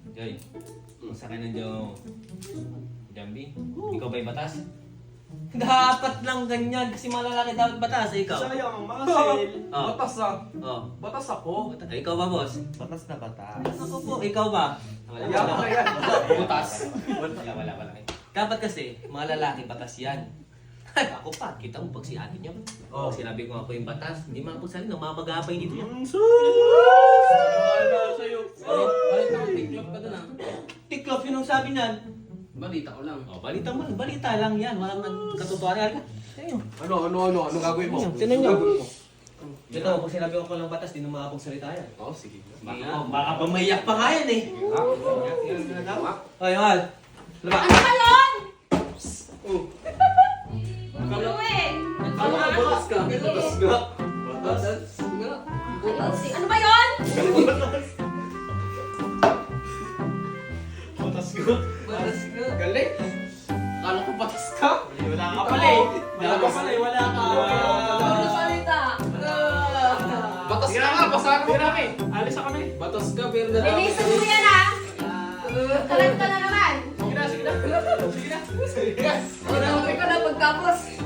Joy, kumusta ka ng Jambi? Ikaw ba'y batas? Dapat lang ganyan kasi mga lalaki dapat batas. Ikaw? Sayang, Marcel. Oh. Batas ah. Oh. Batas ako. Ikaw ba, boss? Batas na batas. Ako po. Ikaw ba? Wala. Yaman na yan. Butas. Wala. Dapat kasi, mga lalaki batas yan. Ay, ako pa. Kita mo pag si ate niya. Oh. Sinabi ko ako yung batas. Hindi mapagsalin. Namamagapay dito yan. Wala sa'yo. Balita ko, tiklop ka doon ah. Tiklop yun ang sabi niyan. Balita ko lang. Oh, balita lang yan. Walang katotohanan. Ayun. Ano gagawin mo? Tingnan niyo. Ano gagawin mo? Ito, kung sinabi ko lang batas, di na makapagsalita yan. Oo, sige. Baka pamayak pa nga yan eh. Ay, Hal. Laba. Ano ba yun? Oh. Ano eh? Ano ka, batas ka? Batas nga. Batas nga. Ano ba yun? Batas nga. Batas nga. Galing. Akala ko batas ka. Wala ka pala eh. Wala ka. Ano salita? Batas ka nga, basahan mo kami. Alis na kami. Batas ka, pero na. Linisin mo yan ah. Talag ka na naman. Sige na. Wala, okay ka na pagtapos.